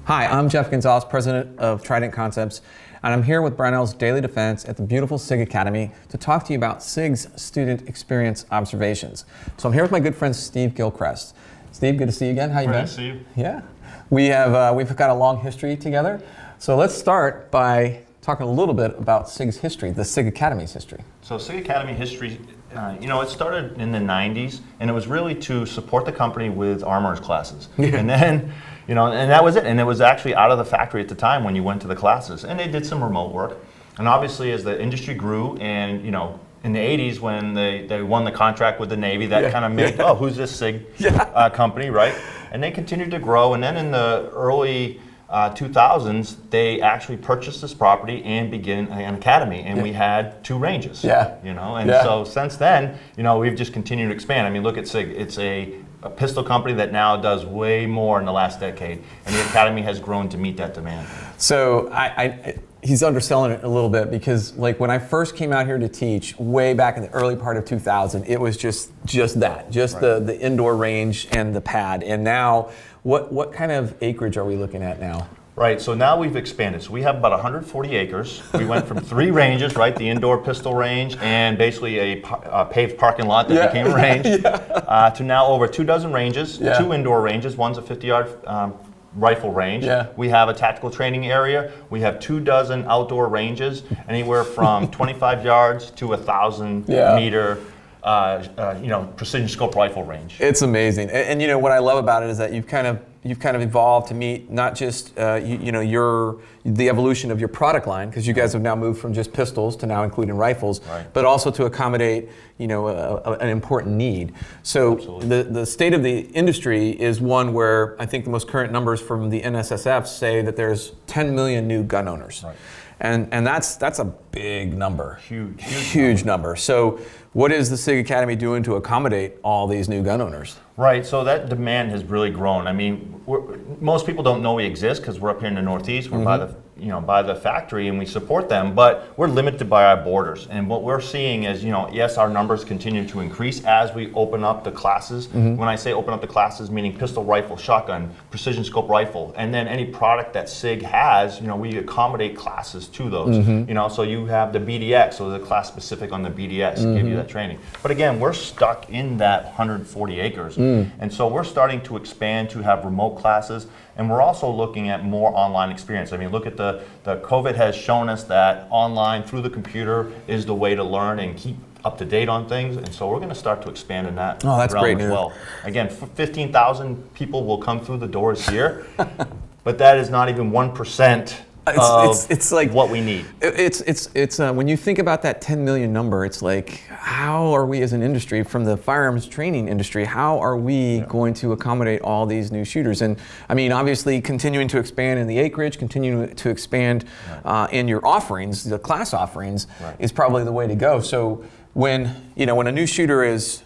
Hi, I'm Jeff Gonzalez, president of Trident Concepts, and I'm here with Brownells Daily Defense at the beautiful Sig Academy to talk to you about Sig's student experience observations. So I'm here with my good friend Steve Gilcreast. Steve, good to see you again. How you been? Nice to see you. Yeah, we've got a long history together. So let's start by talking a little bit about Sig's history, the Sig Academy's history. So Sig Academy history, it started in the 90s, and it was really to support the company with armorers classes. Yeah. And then, and that was it. And it was actually out of the factory at the time when you went to the classes. And they did some remote work. And obviously as the industry grew and, in the 80s when they won the contract with the Navy, that kind of made, oh, who's this Sig company, right? And they continued to grow. And then in the early 2000s, they actually purchased this property and began an academy, and we had 2 ranges. So since then, we've just continued to expand. I mean, look at Sig. It's a pistol company that now does way more in the last decade, and the academy has grown to meet that demand. So he's underselling it a little bit because, like, when I first came out here to teach way back in the early part of 2000, it was just that, the indoor range and the pad. And now, what kind of acreage are we looking at now? Right, so now we've expanded. So we have about 140 acres. We went from 3 ranges, right, the indoor pistol range and basically a paved parking lot that became a range, to now over 24 ranges, 2 indoor ranges. One's a 50-yard rifle range. We have a tactical training area. We have 24 outdoor ranges, anywhere from 25 yards to 1,000 meter precision scope rifle range. It's amazing, and what I love about it is that you've kind of evolved to meet not just the evolution of your product line, because you guys have now moved from just pistols to now including rifles, but also to accommodate an important need. So the state of the industry is one where I think the most current numbers from the NSSF say that there's 10 million new gun owners. And that's a big number. Huge number. So what is the Sig Academy doing to accommodate all these new gun owners? Right, so that demand has really grown. I mean, most people don't know we exist because we're up here in the Northeast. We're by the factory and we support them, but we're limited by our borders. And what we're seeing is, yes, our numbers continue to increase as we open up the classes. When I say open up the classes, meaning pistol, rifle, shotgun, precision scope rifle, and then any product that Sig has, we accommodate classes to those. So you have the BDX, so the class specific on the BDX, give you that training. But again, we're stuck in that 140 acres. And so we're starting to expand to have remote classes, and we're also looking at more online experience. I mean, look at the COVID has shown us that online through the computer is the way to learn and keep up to date on things, and so we're going to start to expand in that realm as well. Again, 15,000 people will come through the doors here, but that is not even 1%. It's like what we need. It's when you think about that 10 million number, it's like, how are we as an industry, from the firearms training industry, how are we going to accommodate all these new shooters? And I mean, obviously continuing to expand in the acreage, continuing to expand in your offerings, the class offerings, is probably the way to go. So when a new shooter is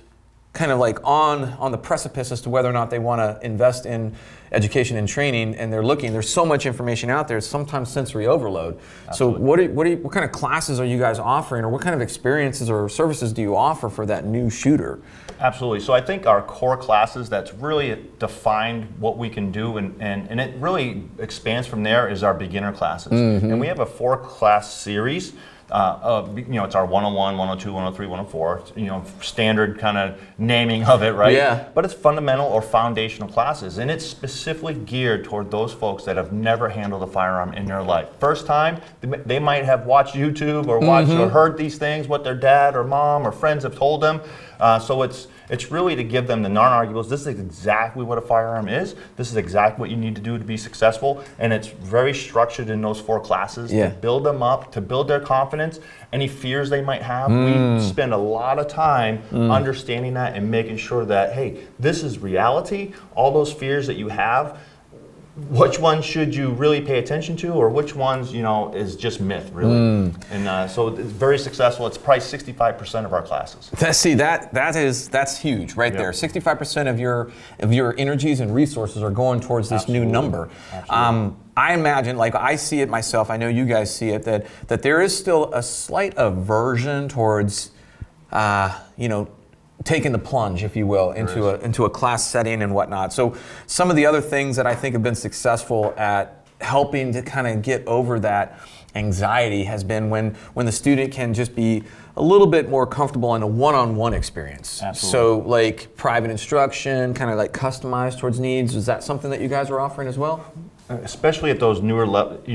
kind of like on the precipice as to whether or not they want to invest in education and training, and there's so much information out there, it's sometimes sensory overload. Absolutely. So what kind of classes are you guys offering, or what kind of experiences or services do you offer for that new shooter? Absolutely. So I think our core classes that's really defined what we can do, and it really expands from there, is our beginner classes. And we have a 4-class series. It's our 101, 102, 103, 104, standard kind of naming of it, right? Yeah. But it's fundamental or foundational classes, and it's specifically geared toward those folks that have never handled a firearm in their life. First time, they might have watched YouTube or watched or heard these things, what their dad or mom or friends have told them. So it's really to give them the non-arguables. This is exactly what a firearm is. This is exactly what you need to do to be successful. And it's very structured in those 4 classes to build them up, to build their confidence. Any fears they might have, we spend a lot of time understanding that and making sure that, hey, this is reality. All those fears that you have, which ones should you really pay attention to, or which ones, is just myth, really. And so it's very successful. It's probably 65% of our classes. That's huge right there. 65% of your energies and resources are going towards this new number. I imagine, like I see it myself, I know you guys see it, that there is still a slight aversion towards, taken the plunge, if you will, into a class setting and whatnot. So some of the other things that I think have been successful at helping to kind of get over that anxiety has been when the student can just be a little bit more comfortable in a one-on-one experience. Absolutely. So like private instruction, kind of like customized towards needs. Is that something that you guys are offering as well? Especially at those newer levels,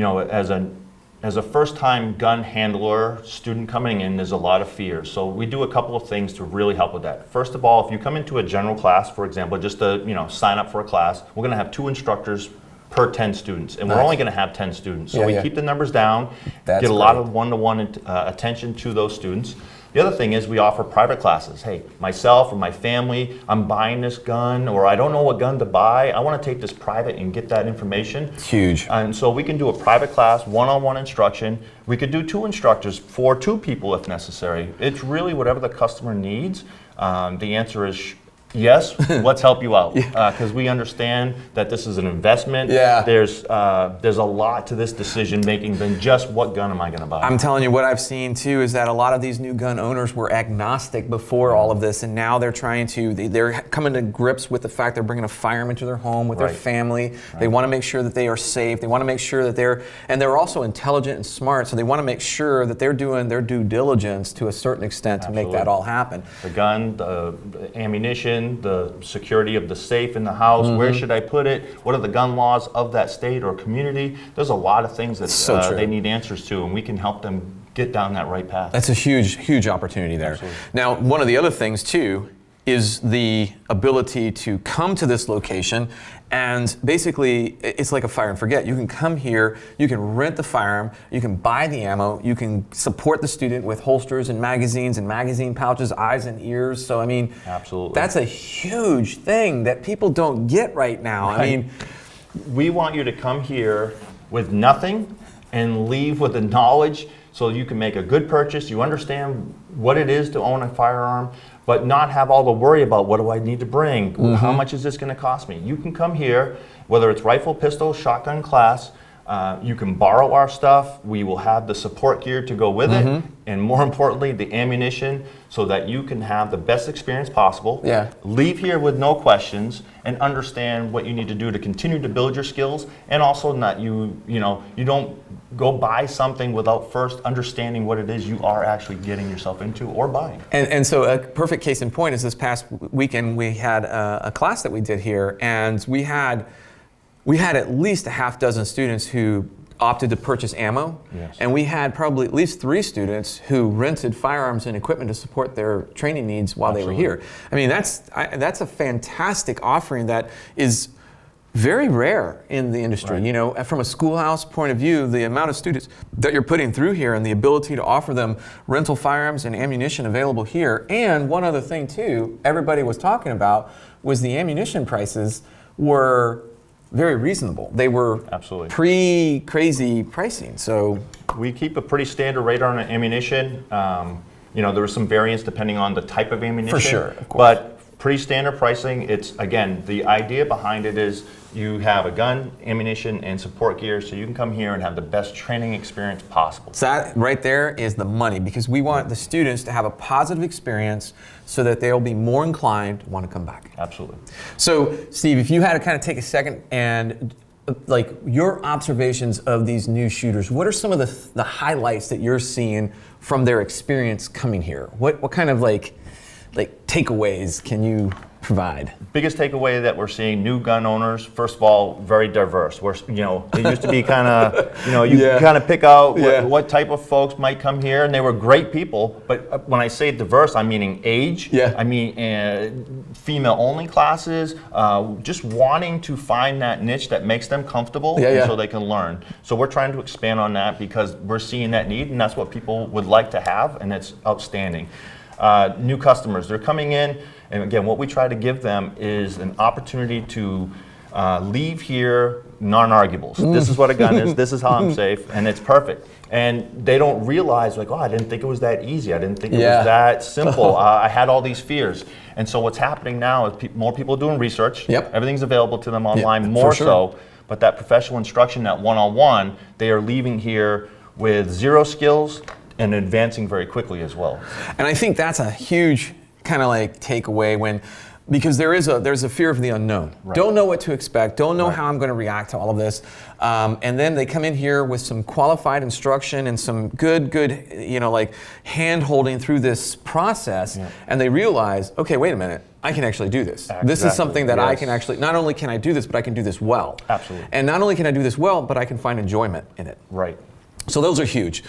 as a first-time gun handler student coming in, there's a lot of fear. So we do a couple of things to really help with that. First of all, if you come into a general class, for example, just to sign up for a class, we're going to have 2 instructors per 10 students, and we're only going to have 10 students. So we keep the numbers down, get a lot of one-to-one attention to those students. The other thing is we offer private classes. Hey, myself or my family, I'm buying this gun, or I don't know what gun to buy. I want to take this private and get that information. It's huge. And so we can do a private class, one-on-one instruction. We could do 2 instructors for 2 people if necessary. It's really whatever the customer needs. The answer is yes, let's help you out, because we understand that this is an investment. Yeah. There's a lot to this decision making than just what gun am I going to buy. I'm telling you, what I've seen too is that a lot of these new gun owners were agnostic before all of this, and now they're they're coming to grips with the fact they're bringing a firearm into their home with their family. They want to make sure that they are safe. They want to make sure that they're also intelligent and smart, so they want to make sure that they're doing their due diligence to a certain extent to make that all happen. The gun, the ammunition, the security of the safe in the house, where should I put it, what are the gun laws of that state or community. There's a lot of things that they need answers to, and we can help them get down that right path. That's a huge opportunity there. Absolutely. Now, one of the other things too is the ability to come to this location, and basically it's like a fire and forget. You can come here, you can rent the firearm, you can buy the ammo, you can support the student with holsters and magazine pouches, eyes and ears. So I mean, absolutely, that's a huge thing that people don't get right now. Right. I mean, we want you to come here with nothing and leave with the knowledge so you can make a good purchase. You understand what it is to own a firearm, but not have all the worry about what do I need to bring, how much is this going to cost me. You can come here, whether it's rifle, pistol, shotgun class, you can borrow our stuff. We will have the support gear to go with it, and more importantly, the ammunition, so that you can have the best experience possible. Leave here with no questions and understand what you need to do to continue to build your skills, and also not you don't go buy something without first understanding what it is you are actually getting yourself into or buying. And so a perfect case in point is this past weekend we had a class that we did here, and we had at least a half dozen students who opted to purchase ammo, and we had probably at least 3 students who rented firearms and equipment to support their training needs while they were here. I mean, that's a fantastic offering that is very rare in the industry. You know, from a schoolhouse point of view, the amount of students that you're putting through here and the ability to offer them rental firearms and ammunition available here. And one other thing too, everybody was talking about was the ammunition prices were very reasonable. They were pre-crazy pricing. So we keep a pretty standard rate on ammunition. There was some variance depending on the type of ammunition. For sure, of course. But pretty standard pricing. It's, again, the idea behind it is you have a gun, ammunition, and support gear, so you can come here and have the best training experience possible. So that right there is the money, because we want the students to have a positive experience so that they'll be more inclined to want to come back. Absolutely. So, Steve, if you had to kind of take a second and like your observations of these new shooters, what are some of the highlights that you're seeing from their experience coming here? What kind of like takeaways can you provide? Biggest takeaway that we're seeing, new gun owners, first of all, very diverse. It used to be kind of, you kind of pick out what type of folks might come here, and they were great people. But when I say diverse, I'm meaning age. I mean female-only classes, just wanting to find that niche that makes them comfortable so they can learn. So we're trying to expand on that because we're seeing that need, and that's what people would like to have, and it's outstanding. New customers, they're coming in, and again, what we try to give them is an opportunity to leave here non-arguables. This is what a gun is, this is how I'm safe, and it's perfect. And they don't realize, like, oh, I didn't think it was that easy, I didn't think it was that simple, I had all these fears. And so what's happening now is more people are doing research, everything's available to them online, more so, but that professional instruction, that one-on-one, they are leaving here with zero skills and advancing very quickly as well. And I think that's a huge kind of like take away because there's a fear of the unknown. Right. Don't know what to expect. Don't know Right. how I'm going to react to all of this. And then they come in here with some qualified instruction and some good, like hand holding through this process, and they realize, okay, wait a minute, I can actually do this. Exactly. This is something that I Yes. can actually, not only can I do this, but I can do this well. Absolutely. And not only can I do this well, but I can find enjoyment in it. Right. So those are huge.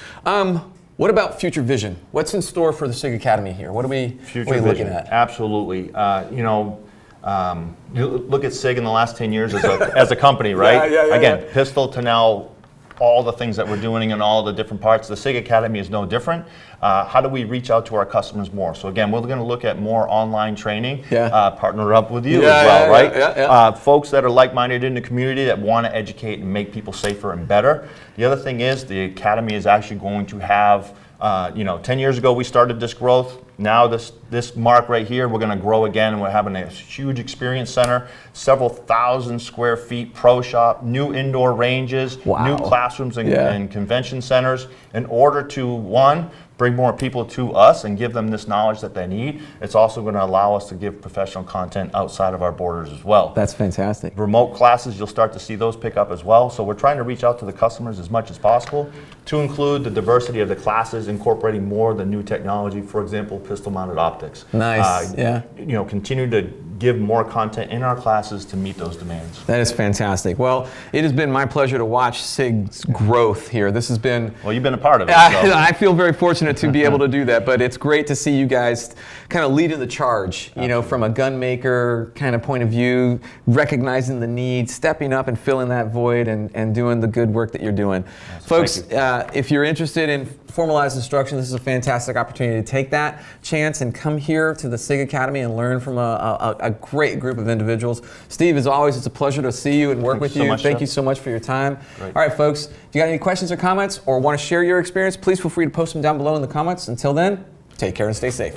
What about future vision? What's in store for the Sig Academy here? What are we looking at? Absolutely. You look at Sig in the last 10 years as a company, right? Again, pistol to now all the things that we're doing in all the different parts. The Sig Academy is no different. How do we reach out to our customers more? So again, we're going to look at more online training, partner up with you as well, right? Folks that are like-minded in the community that want to educate and make people safer and better. The other thing is the Academy is actually going to have 10 years ago we started this growth. Now this mark right here, we're going to grow again. We're having a huge experience center, several thousand square feet pro shop, new indoor ranges, new classrooms and convention centers in order to, one, bring more people to us and give them this knowledge that they need. It's also going to allow us to give professional content outside of our borders as well. That's fantastic. Remote classes, you'll start to see those pick up as well. So we're trying to reach out to the customers as much as possible to include the diversity of the classes, incorporating more of the new technology, for example, pistol-mounted optics. Nice, Continue to give more content in our classes to meet those demands. That is fantastic. Well, it has been my pleasure to watch Sig's growth here. This has been... Well, you've been a part of it. I feel very fortunate to be able to do that, but it's great to see you guys kind of leading the charge, from a gun maker kind of point of view, recognizing the need, stepping up and filling that void and doing the good work that you're doing. Folks, if you're interested in formalized instruction, this is a fantastic opportunity to take that chance and come here to the Sig Academy and learn from a great group of individuals. Steve, as always, it's a pleasure to see you and work with you. Thank you so much for your time. Great. All right, folks, if you got any questions or comments or want to share your experience, please feel free to post them down below in the comments. Until then, take care and stay safe.